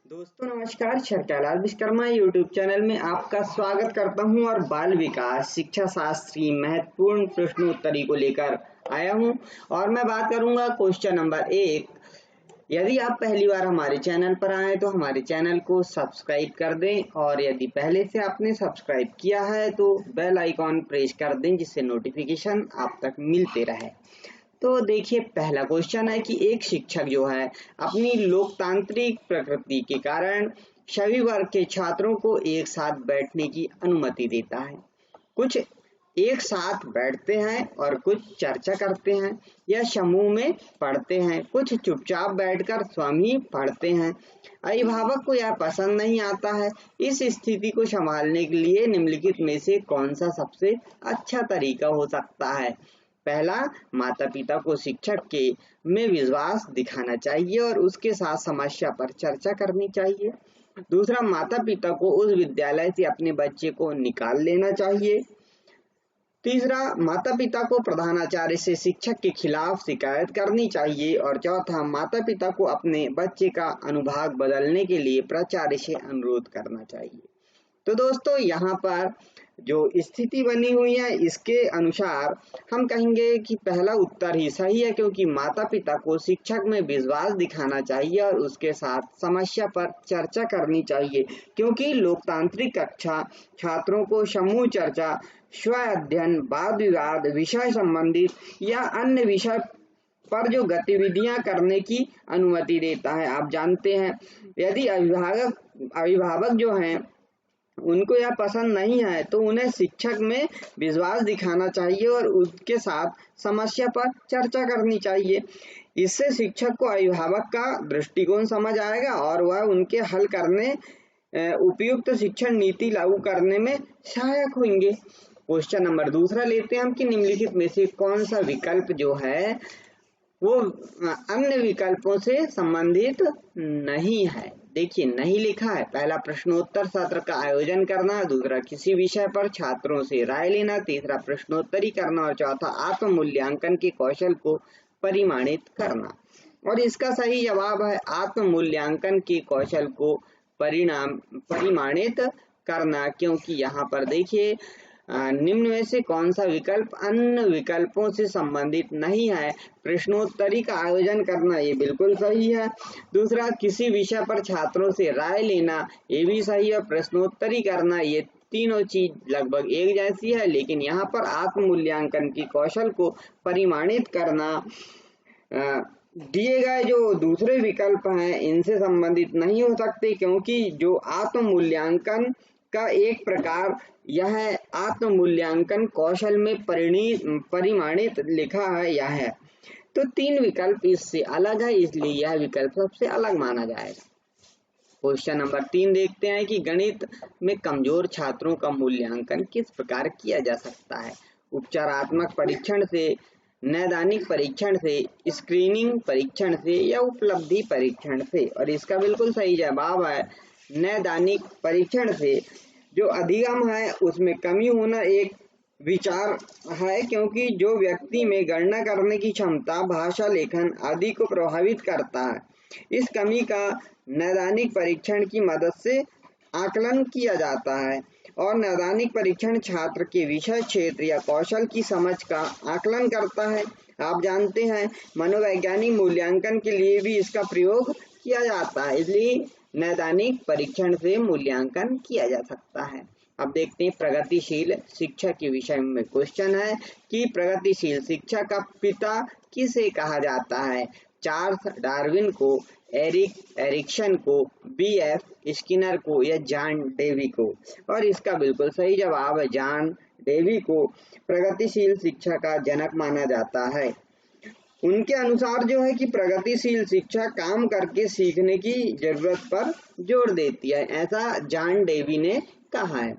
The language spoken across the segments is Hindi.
दोस्तों नमस्कार, शर्कलाल विश्वकर्मा यूट्यूब चैनल में आपका स्वागत करता हूं और बाल विकास शिक्षा शास्त्र की महत्वपूर्ण प्रश्नोत्तरी को लेकर आया हूं और मैं बात करूंगा क्वेश्चन नंबर 1। यदि आप पहली बार हमारे चैनल पर आए तो हमारे चैनल को सब्सक्राइब कर दें और यदि पहले से आपने सब्सक्राइब किया है तो बेल आइकॉन प्रेस कर दें जिससे नोटिफिकेशन आप तक मिलते रहे। तो देखिए, पहला क्वेश्चन है कि एक शिक्षक जो है अपनी लोकतांत्रिक प्रकृति के कारण सभी वर्ग के छात्रों को एक साथ बैठने की अनुमति देता है। कुछ एक साथ बैठते हैं और कुछ चर्चा करते हैं या समूह में पढ़ते हैं, कुछ चुपचाप बैठकर स्वयं ही पढ़ते हैं। अभिभावक को यह पसंद नहीं आता है। इस स्थिति को संभालने के लिए निम्नलिखित में से कौन सा सबसे अच्छा तरीका हो सकता है? पहला, माता पिता को शिक्षक के में विश्वास दिखाना चाहिए और उसके साथ समस्या पर चर्चा करनी चाहिए। दूसरा, माता पिता को उस विद्यालय से अपने बच्चे को निकाल लेना चाहिए। तीसरा, माता पिता को प्रधानाचार्य से शिक्षक के खिलाफ शिकायत करनी चाहिए। और चौथा, माता पिता को अपने बच्चे का अनुभाग बदलने के लिए प्राचार्य से अनुरोध करना चाहिए। तो दोस्तों, यहाँ पर जो स्थिति बनी हुई है इसके अनुसार हम कहेंगे कि पहला उत्तर ही सही है, क्योंकि माता पिता को शिक्षक में विश्वास दिखाना चाहिए और उसके साथ समस्या पर चर्चा करनी चाहिए, क्योंकि लोकतांत्रिक कक्षा छात्रों को समूह चर्चा, स्व अध्ययन, वाद विवाद, विषय संबंधित या अन्य विषय पर जो गतिविधियां करने की अनुमति देता है। आप जानते हैं, यदि अभिभावक जो हैं उनको यह पसंद नहीं है तो उन्हें शिक्षक में विश्वास दिखाना चाहिए और उसके साथ समस्या पर चर्चा करनी चाहिए। इससे शिक्षक को अभिभावक का दृष्टिकोण समझ आएगा और वह उनके हल करने उपयुक्त शिक्षण नीति लागू करने में सहायक होंगे। क्वेश्चन नंबर दूसरा लेते हैं हम कि निम्नलिखित में से कौन सा विकल्प जो है वो अन्य विकल्पों से संबंधित नहीं है। देखिए, नहीं लिखा है। पहला, प्रश्नोत्तर सत्र का आयोजन करना। दूसरा, किसी विषय पर छात्रों से राय लेना। तीसरा, प्रश्नोत्तरी करना। और चौथा, आत्म मूल्यांकन के कौशल को परिमाणित करना। और इसका सही जवाब है आत्म मूल्यांकन के कौशल को परिमाणित करना, क्योंकि यहाँ पर देखिए निम्न में से कौन सा विकल्प अन्य विकल्पों से संबंधित नहीं है? प्रश्नोत्तरी का आयोजन करना, ये बिल्कुल सही है। दूसरा, किसी विषय पर छात्रों से राय लेना, ये भी सही है। प्रश्नोत्तरी करना, ये तीनों चीज लगभग एक जैसी है, लेकिन यहाँ पर आत्म मूल्यांकन की कौशल को परिमाणित करना दिए गए जो दूसरे विकल्प हैं इनसे संबंधित नहीं हो सकते, क्योंकि जो आत्म मूल्यांकन का एक प्रकार यह आत्म मूल्यांकन कौशल में परिमाणित लिखा है यह है। तो तीन विकल्प इससे अलग है, इसलिए यह विकल्प सबसे अलग माना जाएगा। क्वेश्चन नंबर 3 देखते हैं कि गणित में कमजोर छात्रों का मूल्यांकन किस प्रकार किया जा सकता है? उपचारात्मक परीक्षण से, नैदानिक परीक्षण से, स्क्रीनिंग परीक्षण से या उपलब्धि परीक्षण से? और इसका बिल्कुल सही जवाब है नैदानिक परीक्षण से। जो अधिगम है उसमें कमी होना एक विचार है, क्योंकि जो व्यक्ति में गणना करने की क्षमता, भाषा, लेखन आदि को प्रभावित करता है, इस कमी का नैदानिक परीक्षण की मदद से आकलन किया जाता है। और नैदानिक परीक्षण छात्र के विषय क्षेत्र या कौशल की समझ का आकलन करता है। आप जानते हैं, मनोवैज्ञानिक मूल्यांकन के लिए भी इसका प्रयोग किया जाता है, इसलिए नैदानिक परीक्षण से मूल्यांकन किया जा सकता है। अब देखते हैं प्रगतिशील शिक्षा के विषय में क्वेश्चन है कि प्रगतिशील शिक्षा का पिता किसे कहा जाता है? चार्ल्स डार्विन को, एरिक्सन को, बीएफ स्किनर को या जॉन डेवी को? और इसका बिल्कुल सही जवाब है जॉन डेवी को प्रगतिशील शिक्षा का जनक माना जाता है। उनके अनुसार जो है कि प्रगतिशील शिक्षा काम करके सीखने की जरूरत पर जोर देती है, ऐसा जॉन डेवी ने कहा है।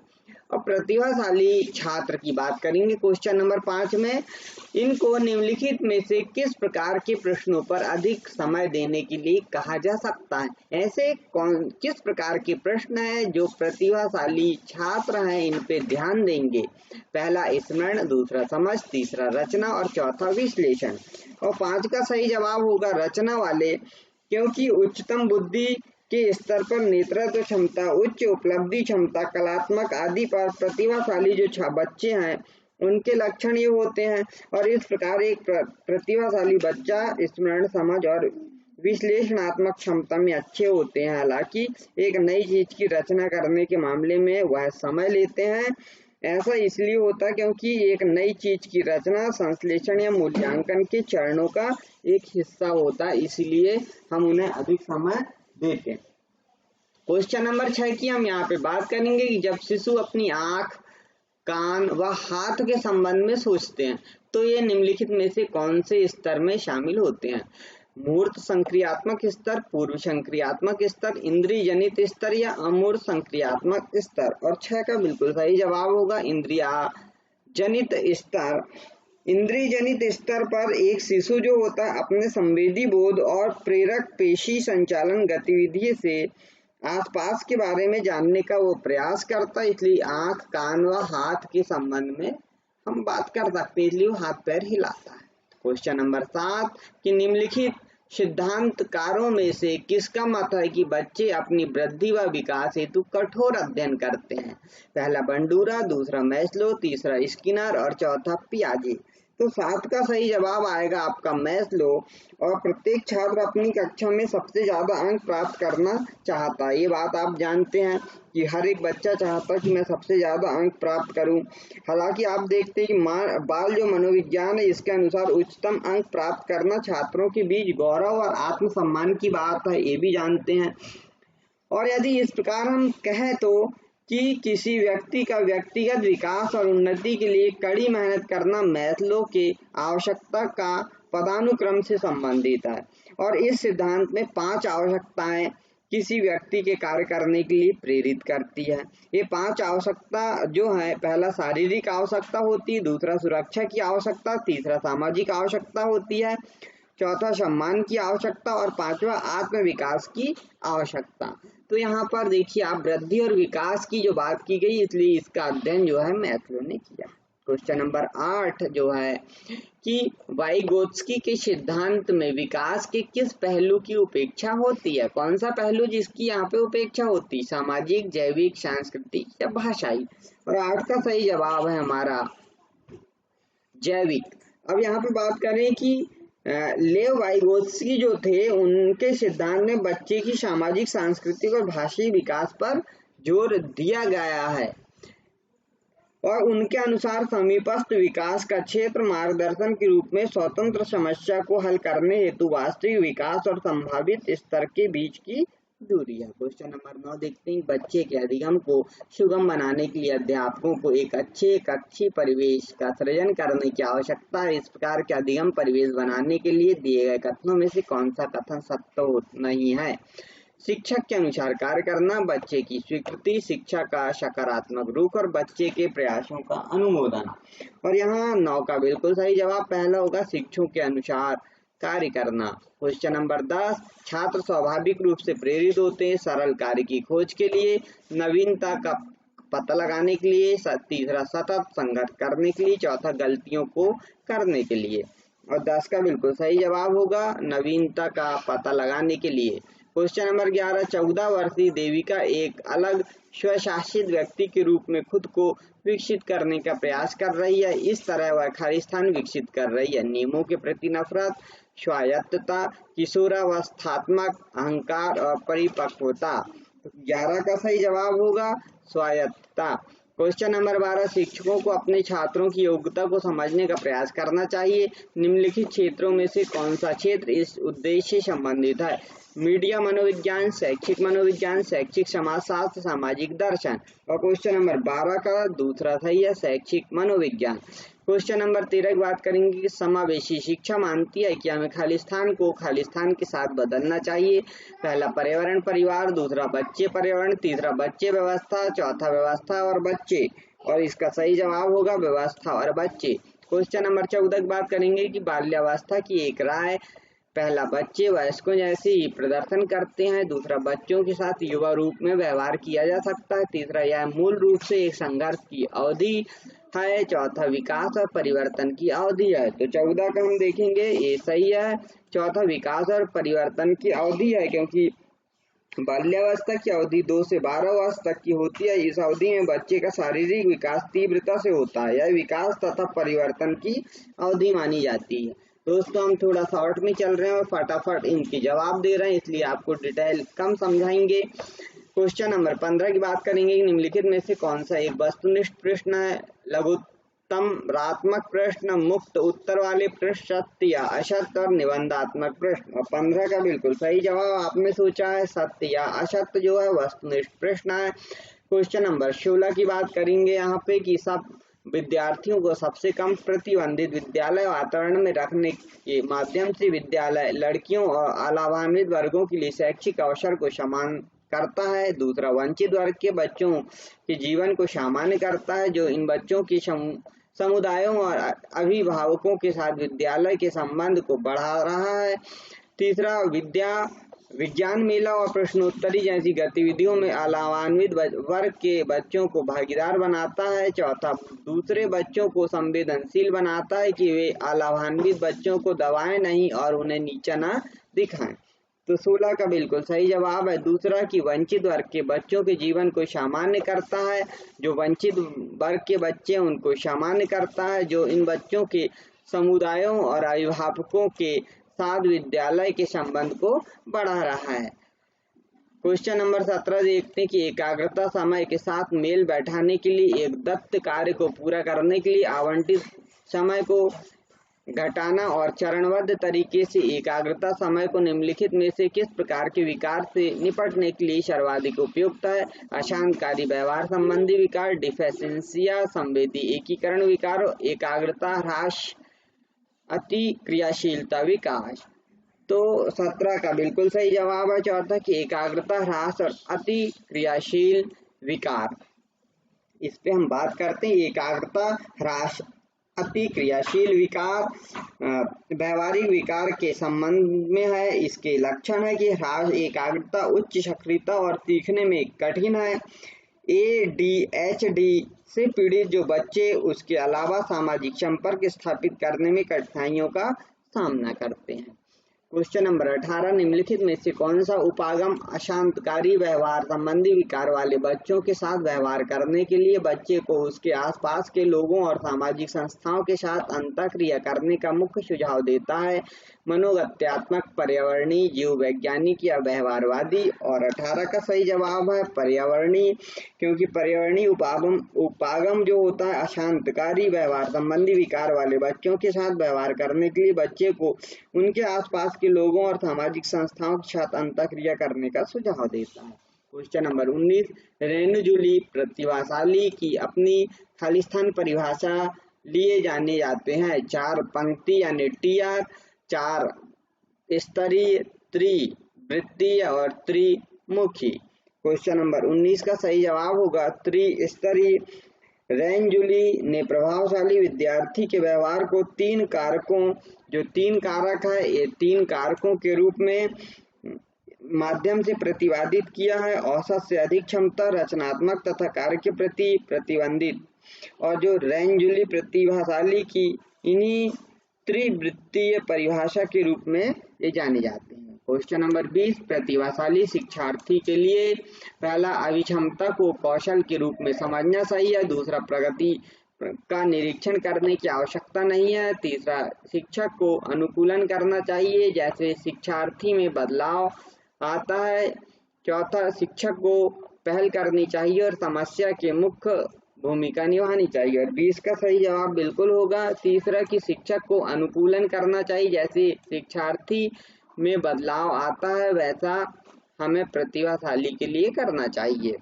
और प्रतिभाशाली छात्र की बात करेंगे क्वेश्चन नंबर 5 में। इनको निम्नलिखित में से किस प्रकार के प्रश्नों पर अधिक समय देने के लिए कहा जा सकता है? ऐसे किस प्रकार के प्रश्न है जो प्रतिभाशाली छात्र हैं इन पे ध्यान देंगे? पहला, स्मरण। दूसरा, समझ। तीसरा, रचना। और चौथा, विश्लेषण। और 5 का सही जवाब होगा रचना वाले, क्योंकि उच्चतम बुद्धि के स्तर पर नेतृत्व क्षमता, उच्च उपलब्धि क्षमता, कलात्मक आदि पर प्रतिभाशाली जो बच्चे हैं उनके लक्षण ये होते हैं। और इस प्रकार एक प्रतिभाशाली बच्चा स्मरण, समझ और विश्लेषणात्मक क्षमता में अच्छे होते हैं। हालांकि एक नई चीज की रचना करने के मामले में वह समय लेते हैं। ऐसा इसलिए होता है क्योंकि एक नई चीज की रचना संश्लेषण या मूल्यांकन के चरणों का एक हिस्सा होता है, इसलिए हम उन्हें अधिक समय देते हैं। क्वेश्चन नंबर 6 की हम यहाँ पे बात करेंगे कि जब शिशु अपनी आंख, कान व हाथ के संबंध में सोचते हैं तो ये निम्नलिखित में से कौन से स्तर में शामिल होते हैं? मूर्त संक्रियात्मक स्तर, पूर्व संक्रियात्मक स्तर, इंद्रिय जनित स्तर या अमूर्त संक्रियात्मक स्तर। और 6 का बिल्कुल सही जवाब होगा इंद्रिया जनित स्तर। इंद्रिय जनित स्तर पर एक शिशु जो होता है अपने संवेदी बोध और प्रेरक पेशी संचालन गतिविधि से आसपास के बारे में जानने का वो प्रयास करता है, इसलिए आंख, कान व हाथ के संबंध में हम बात कर सकते हैं, इसलिए वो हाथ पैर हिलाता है। क्वेश्चन नंबर 7 कि निम्नलिखित सिद्धांतकारों में से किसका मत है कि बच्चे अपनी वृद्धि व विकास हेतु कठोर अध्ययन करते हैं? पहला बंडूरा, दूसरा मैस्लो, तीसरा स्किनर और चौथा पियाजे। तो 7 का सही जवाब आएगा आपका मैस्लो। और प्रत्येक छात्र अपनी कक्षा में सबसे ज्यादा अंक प्राप्त करना चाहता है, ये बात आप जानते हैं कि हर एक बच्चा चाहता है कि मैं सबसे ज्यादा अंक प्राप्त करूं। हालांकि आप देखते हैं कि बाल जो मनोविज्ञान है इसके अनुसार उच्चतम अंक प्राप्त करना छात्रों के बीच गौरव और आत्मसम्मान की बात है, ये भी जानते हैं। और यदि इस प्रकार हम कहें तो कि किसी व्यक्ति का व्यक्तिगत विकास और उन्नति के लिए कड़ी मेहनत करना मैस्लो के आवश्यकता का पदानुक्रम से संबंधित है। और इस सिद्धांत में 5 आवश्यकताएं किसी व्यक्ति के कार्य करने के लिए प्रेरित करती है। ये 5 आवश्यकता जो है, पहला शारीरिक आवश्यकता होती है, दूसरा सुरक्षा की आवश्यकता, तीसरा सामाजिक आवश्यकता होती है, चौथा सम्मान की आवश्यकता और पांचवा आत्म विकास की आवश्यकता। तो यहाँ पर देखिए आप वृद्धि और विकास की जो बात की गई, इसलिए इसका अध्ययन जो है मैस्लो ने किया। क्वेश्चन नंबर 8 जो है कि वाइगोत्स्की के सिद्धांत में विकास के किस पहलू की उपेक्षा होती है? कौन सा पहलू जिसकी यहाँ पे उपेक्षा होती है? सामाजिक, जैविक, सांस्कृतिक या भाषाई? और 8 का सही जवाब है हमारा जैविक। अब यहाँ पे बात करें कि लेव वाइगोत्स्की जो थे उनके सिद्धांत में बच्चे की सामाजिक, सांस्कृतिक और भाषाई विकास पर जोर दिया गया है। और उनके अनुसार समीपस्थ विकास का क्षेत्र मार्गदर्शन के रूप में स्वतंत्र समस्या को हल करने हेतु वास्तविक विकास और संभावित स्तर के बीच की दूरी है। क्वेश्चन नंबर 9 देखते हैं, बच्चे के अधिगम को सुगम बनाने के लिए अध्यापकों को एक अच्छे कक्षी परिवेश का सृजन करने की आवश्यकता है। इस प्रकार के अधिगम परिवेश बनाने के लिए दिए गए कथनों में से कौन सा कथन सत्य नहीं है? शिक्षक के अनुसार कार्य करना, बच्चे की स्वीकृति, शिक्षा का सकारात्मक रुख और बच्चे के प्रयासों का अनुमोदन। और यहाँ 9 का बिल्कुल सही जवाब पहला होगा, शिक्षकों के अनुसार कार्य करना। क्वेश्चन नंबर 10, छात्र स्वाभाविक रूप से प्रेरित होते हैं सरल कार्य की खोज के लिए, नवीनता का पता लगाने के लिए, तीसरा सतत संघर्ष करने के लिए, चौथा गलतियों को करने के लिए। और 10 का बिल्कुल सही जवाब होगा नवीनता का पता लगाने के लिए। क्वेश्चन नंबर 11, 14 वर्षीय देविका एक अलग स्वशासित व्यक्ति के रूप में खुद को विकसित करने का प्रयास कर रही है। इस तरह वह खालिस्तान विकसित कर रही है। नियमों के प्रति नफरत, स्वायत्तता, किशोरावस्थात्मक अहंकार और परिपक्वता। 11 का सही जवाब होगा स्वायत्तता। क्वेश्चन नंबर 12, शिक्षकों को अपने छात्रों की योग्यता को समझने का प्रयास करना चाहिए। निम्नलिखित क्षेत्रों में से कौन सा क्षेत्र इस उद्देश्य से संबंधित है? मीडिया मनोविज्ञान, शैक्षिक मनोविज्ञान, शैक्षिक समाजशास्त्र, सामाजिक दर्शन। और क्वेश्चन नंबर 12 का दूसरा सही है शैक्षिक मनोविज्ञान। क्वेश्चन नंबर 13 की बात करेंगे कि समावेशी शिक्षा मानती है कि हमें खालिस्तान को खालिस्तान के साथ बदलना चाहिए। पहला पर्यावरण परिवार, दूसरा बच्चे पर्यावरण, तीसरा बच्चे व्यवस्था, चौथा व्यवस्था और बच्चे। और इसका सही जवाब होगा व्यवस्था और बच्चे। क्वेश्चन नंबर 14 की बात करेंगे कि बाल्यावस्था की एक राय, पहला बच्चे वयस्कों जैसे ही प्रदर्शन करते हैं, दूसरा बच्चों के साथ युवा रूप में व्यवहार किया जा सकता है, तीसरा यह मूल रूप से एक संघर्ष की अवधि है, चौथा विकास और परिवर्तन की अवधि है। तो 14 का हम देखेंगे ये सही है, चौथा विकास और परिवर्तन की अवधि है, क्योंकि बाल्यावस्था की अवधि 2 से 12 वर्ष तक की होती है। इस अवधि में बच्चे का शारीरिक विकास तीव्रता से होता है। यह विकास तथा परिवर्तन की अवधि मानी जाती है। दोस्तों, हम थोड़ा शॉर्ट में चल रहे हैं और फटाफट इनके जवाब दे रहे हैं, इसलिए आपको डिटेल कम समझाएंगे। क्वेश्चन नंबर 15 की बात करेंगे। निम्नलिखित में से कौन सा एक वस्तुनिष्ठ प्रश्न है? लघुत्तरात्मक प्रश्न, मुक्त उत्तर वाले प्रश्न, सत्य या असत्य और निबंधात्मक प्रश्न। और 15 का बिल्कुल सही जवाब आपने सोचा है, सत्य या असत्य जो है वस्तुनिष्ठ प्रश्न है। क्वेश्चन नंबर 16 की बात करेंगे यहाँ पे कि सब विद्यार्थियों को सबसे कम प्रतिबंधित विद्यालय वातावरण में रखने के माध्यम से विद्यालय लड़कियों और अलावान्वित वर्गों के लिए शैक्षिक अवसर को समान करता है। दूसरा, वंचित वर्ग के बच्चों के जीवन को सामान्य करता है, जो इन बच्चों की समुदायों और अभिभावकों के साथ विद्यालय के संबंध को बढ़ा रहा है। तीसरा, विज्ञान मेला और प्रश्नोत्तरी जैसी गतिविधियों में अलावान्वित वर्ग के बच्चों को भागीदार बनाता है। चौथा, दूसरे बच्चों को संवेदनशील बनाता है कि वे अलावान्वित बच्चों को दबाएं नहीं और उन्हें नीचा न दिखाएं। तो 16 का बिल्कुल सही जवाब है दूसरा कि वंचित वर्ग के बच्चों के जीवन को सामान्य करता है। जो वंचित वर्ग के बच्चे उनको सामान्य करता है, जो इन बच्चों के समुदायों और अभिभावकों के साथ विद्यालय के संबंध को बढ़ा रहा है। क्वेश्चन नंबर 17 देखते हैं कि एकाग्रता समय के साथ मेल बैठाने के लिए एक दत्त कार्य को पूरा करने के लिए आवंटित समय को घटाना और चरणबद्ध तरीके से एकाग्रता समय को निम्नलिखित में से किस प्रकार के विकार से निपटने के लिए सर्वाधिक उपयुक्त है? अशांतकारी व्यवहार संबंधी विकार, डिफेंसिया संवेदी एकीकरण विकार, एकाग्रता ह्रास, अति क्रियाशीलता विकास। तो 17 का बिल्कुल सही जवाब है चौथा कि एकाग्रता ह्रास और अति क्रियाशील विकार। इस पे हम बात करते हैं। एकाग्रता ह्रास अति क्रियाशील विकार व्यवहारिक विकार के संबंध में है। इसके लक्षण है कि ह्रास एकाग्रता, उच्च सक्रियता और सीखने में कठिन है। ADHD से पीड़ित जो बच्चे उसके अलावा सामाजिक संपर्क स्थापित करने में कठिनाइयों का सामना करते हैं। क्वेश्चन नंबर 18 निम्नलिखित में से कौन सा उपागम अशांतकारी व्यवहार संबंधी विकार वाले बच्चों के साथ व्यवहार करने के लिए बच्चे को उसके आसपास के लोगों और सामाजिक संस्थाओं के साथ अंतःक्रिया करने का मुख्य सुझाव देता है? मनोगत्यात्मक, पर्यावरणीय, जीव वैज्ञानिक या व्यवहारवादी। और 18 का सही जवाब है पर्यावरणीय, क्योंकि पर्यावरणीय उपागम जो होता है अशांतकारी व्यवहार संबंधी विकार वाले बच्चों के साथ व्यवहार करने के लिए बच्चे को उनके आसपास के लोगों और सामाजिक संस्थाओं के साथ अंतःक्रिया करने का सुझाव देता है। क्वेश्चन नंबर 19 रेणु जूली प्रतिभाशाली की अपनी खालिस्तान परिभाषा लिए जाने जाते हैं? 4 पंक्ति यानी TR, 4 स्तरीय, त्रिवृत्तीय और त्रिमुखी। क्वेश्चन नंबर 19 का सही जवाब होगा त्रिस्तरीय। रेणु जूली ने प्रभावशाली विद्यार्थी के व्यवहार को 3 कारकों, जो 3 कारक है, ये 3 कारकों के रूप में माध्यम से प्रतिपादित किया है। औसत से अधिक क्षमता, रचनात्मक तथा कार्य के प्रति प्रतिबंधित। और जो रेणु जूली प्रतिभाशाली की इन्हीं त्रिवृत्तीय परिभाषा के रूप में ये जाने जाते हैं। क्वेश्चन नंबर 20 प्रतिभाशाली शिक्षार्थी के लिए पहला अभिक्षमता को कौशल के रूप में समझना सही है। दूसरा, प्रगति का निरीक्षण करने की आवश्यकता नहीं है। तीसरा, शिक्षक को अनुकूलन करना चाहिए जैसे शिक्षार्थी में बदलाव आता है। चौथा, शिक्षक को पहल करनी चाहिए और समस्या के मुख्य भूमिका निभानी चाहिए। और 20 का सही जवाब बिल्कुल होगा तीसरा कि शिक्षक को अनुकूलन करना चाहिए, जैसे शिक्षार्थी में बदलाव आता है वैसा हमें प्रतिभाशाली के लिए करना चाहिए।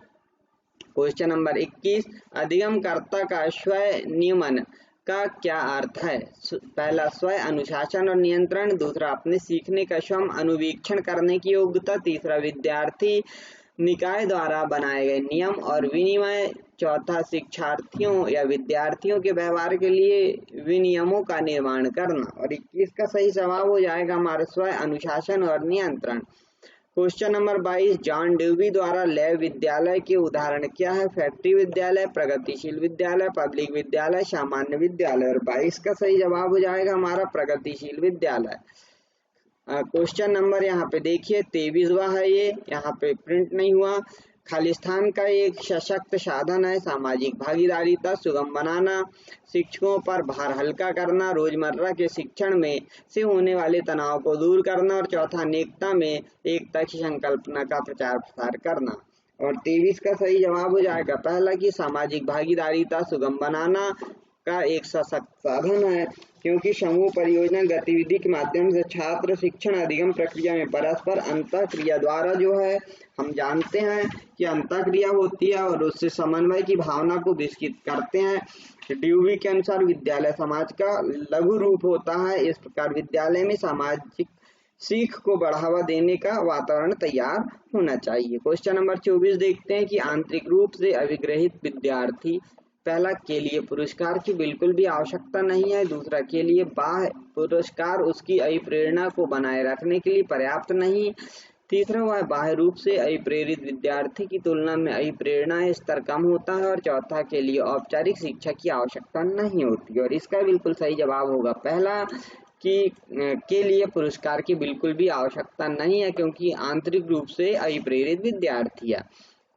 क्वेश्चन नंबर 21 अधिगमकर्ता का स्वयं नियमन का क्या अर्थ है? पहला, स्वयं अनुशासन और नियंत्रण। दूसरा, अपने सीखने का स्वयं अनुवीक्षण करने की योग्यता। तीसरा, विद्यार्थी निकाय द्वारा बनाए गए नियम और विनियम। चौथा, शिक्षार्थियों या विद्यार्थियों के व्यवहार के लिए विनियमों का निर्माण करना। और 21 का सही जवाब हो जाएगा हमारा स्वयं अनुशासन और नियंत्रण। क्वेश्चन नंबर 22 जॉन डेवी द्वारा लैब विद्यालय के उदाहरण क्या है? फैक्ट्री विद्यालय, प्रगतिशील विद्यालय, पब्लिक विद्यालय, सामान्य विद्यालय। और 22 का सही जवाब हो जाएगा हमारा प्रगतिशील विद्यालय। क्वेश्चन नंबर यहाँ पे देखिए 23वां है, ये यहाँ पे प्रिंट नहीं हुआ। खालिस्तान का एक सशक्त साधन है सामाजिक भागीदारिता सुगम बनाना, शिक्षकों पर भार हल्का करना, रोजमर्रा के शिक्षण में से होने वाले तनाव को दूर करना, और चौथा अनेकता में एकता की संकल्पना का प्रचार प्रसार करना। और 23 का सही जवाब हो जाएगा पहला कि सामाजिक भागीदारिता सुगम बनाना का एक सशक्त साधन है, क्योंकि समूह परियोजना गतिविधि के माध्यम से छात्र शिक्षण अधिगम प्रक्रिया में परस्पर अंतःक्रिया द्वारा जो है, हम जानते हैं कि अंतःक्रिया होती है और उससे समन्वय की भावना को विकसित करते हैं। ड्यूवी के अनुसार विद्यालय समाज का लघु रूप होता है। इस प्रकार विद्यालय में सामाजिक सीख को बढ़ावा देने का वातावरण तैयार होना चाहिए। क्वेश्चन नंबर 24 देखते हैं कि आंतरिक रूप से अभिग्रहित विद्यार्थी, पहला के लिए पुरस्कार की बिल्कुल भी आवश्यकता नहीं है, दूसरा के लिए बाह्य पुरस्कार उसकी अभिप्रेरणा को बनाए रखने के लिए पर्याप्त नहीं, तीसरा वह बाह्य रूप से अभिप्रेरित विद्यार्थी की तुलना में अभिप्रेरणा स्तर कम होता है, और चौथा के लिए औपचारिक शिक्षा की आवश्यकता नहीं होती। और इसका बिल्कुल सही जवाब होगा पहला कि के लिए पुरस्कार की बिल्कुल भी आवश्यकता नहीं है, क्योंकि आंतरिक रूप से अभिप्रेरित विद्यार्थी है।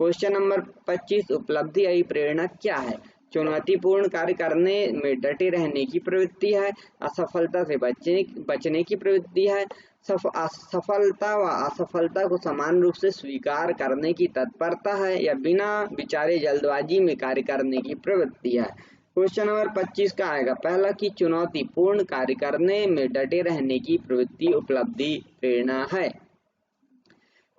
क्वेश्चन नंबर 25 उपलब्धि अभिप्रेरणा क्या है? चुनौतीपूर्ण कार्य करने में डटे रहने की प्रवृत्ति है, असफलता से बचने की प्रवृत्ति है, सफलता व असफलता को समान रूप से स्वीकार करने की तत्परता है, या बिना विचारे जल्दबाजी में कार्य करने की प्रवृत्ति है। क्वेश्चन नंबर 25 का आएगा पहला कि चुनौतीपूर्ण कार्य करने में डटे रहने की प्रवृत्ति उपलब्धि प्रेरणा है।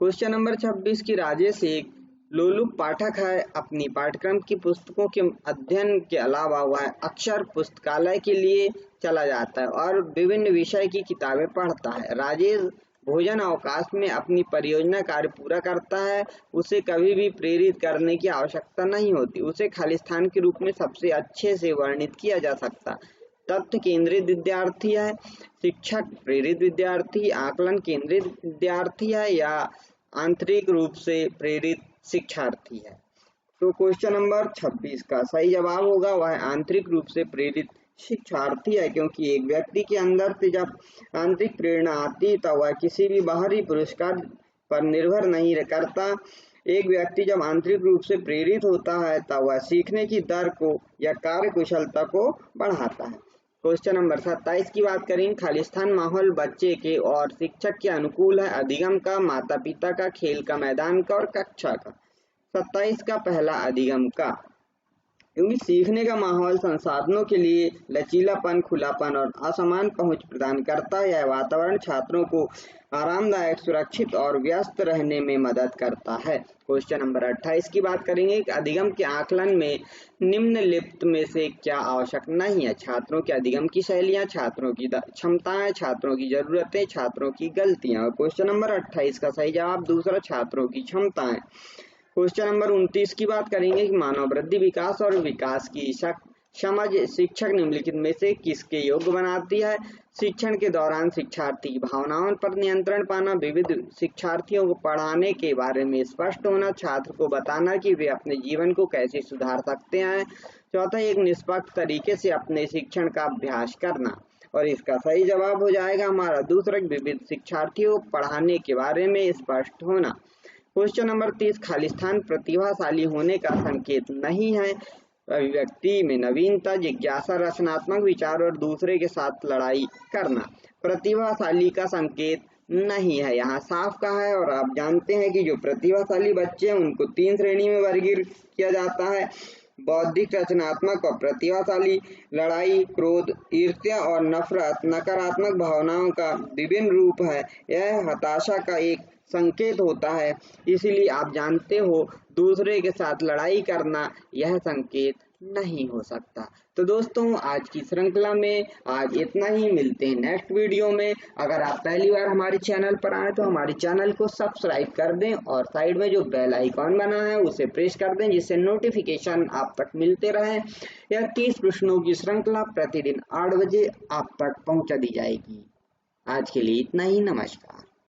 क्वेश्चन नंबर 26 की राजेश एक लोलुप पाठक है, अपनी पाठ्यक्रम की पुस्तकों के अध्ययन के अलावा वह अक्सर पुस्तकालय के लिए चला जाता है और विभिन्न विषय की किताबें पढ़ता है। राजेश भोजन अवकाश में अपनी परियोजना कार्य पूरा करता है, उसे कभी भी प्रेरित करने की आवश्यकता नहीं होती, उसे खालिस्तान के रूप में सबसे अच्छे से वर्णित किया जा सकता। तथ्य केंद्रित विद्यार्थी है, शिक्षक प्रेरित विद्यार्थी, आकलन केंद्रित विद्यार्थी है, या आंतरिक रूप से प्रेरित शिक्षार्थी है। तो क्वेश्चन नंबर 26 का सही जवाब होगा वह आंतरिक रूप से प्रेरित शिक्षार्थी है, क्योंकि एक व्यक्ति के अंदर से जब आंतरिक प्रेरणा आती है तो वह किसी भी बाहरी पुरस्कार पर निर्भर नहीं करता। एक व्यक्ति जब आंतरिक रूप से प्रेरित होता है तब वह सीखने की दर को या कार्य कुशलता को बढ़ाता है। क्वेश्चन नंबर 27 की बात करें, खालिस्तान माहौल बच्चे के और शिक्षक के अनुकूल है, अधिगम का, माता पिता का, खेल का मैदान का और कक्षा का। 27 का पहला अधिगम का, क्योंकि सीखने का माहौल संसाधनों के लिए लचीलापन, खुलापन और असमान पहुंच प्रदान करता है। यह वातावरण छात्रों को आरामदायक, सुरक्षित और व्यस्त रहने में मदद करता है। क्वेश्चन नंबर 28 की बात करेंगे कि अधिगम के आकलन में निम्नलिखित में से क्या आवश्यक नहीं है? छात्रों के अधिगम की शैलियां, छात्रों की क्षमताएं, छात्रों की जरूरतें, छात्रों की गलतियां। और क्वेश्चन नंबर 28 का सही जवाब दूसरा, छात्रों की क्षमताएं। क्वेश्चन नंबर 29 की बात करेंगे कि मानव वृद्धि, विकास और विकास की समझ शिक्षक निम्नलिखित में से किसके योग्य बनाती है? शिक्षण के दौरान शिक्षार्थी की भावनाओं पर नियंत्रण पाना, विविध शिक्षार्थियों को पढ़ाने के बारे में स्पष्ट होना, छात्र को बताना कि वे अपने जीवन को कैसे सुधार सकते हैं, चौथा एक निष्पक्ष तरीके से अपने शिक्षण का अभ्यास करना। और इसका सही जवाब हो जाएगा हमारा दूसरा, विविध शिक्षार्थियों को पढ़ाने के बारे में स्पष्ट होना। क्वेश्चन नंबर 30, खालिस्तान प्रतिभाशाली होने का संकेत नहीं है। अभिव्यक्ति में नवीनता, जिज्ञासा, रचनात्मक विचार और दूसरे के साथ लड़ाई करना प्रतिभाशाली का संकेत नहीं है, यहाँ साफ कहा है। और आप जानते हैं कि जो प्रतिभाशाली बच्चे हैं उनको 3 श्रेणी में वर्गीकृत किया जाता है, बौद्धिक, रचनात्मक और प्रतिभाशाली। लड़ाई, क्रोध, ईर्ष्या और नफरत नकारात्मक भावनाओं का विभिन्न रूप है, यह हताशा का एक संकेत होता है, इसीलिए आप जानते हो दूसरे के साथ लड़ाई करना यह संकेत नहीं हो सकता। तो दोस्तों आज की श्रृंखला में आज इतना ही, मिलते हैं नेक्स्ट वीडियो में। अगर आप पहली बार हमारे चैनल पर आए तो हमारे चैनल को सब्सक्राइब कर दें और साइड में जो बेल आइकॉन बना है उसे प्रेस कर दें, जिससे नोटिफिकेशन आप तक मिलते रहे। यह 30 प्रश्नों की श्रृंखला प्रतिदिन 8 बजे आप तक पहुंचा दी जाएगी। आज के लिए इतना ही, नमस्कार।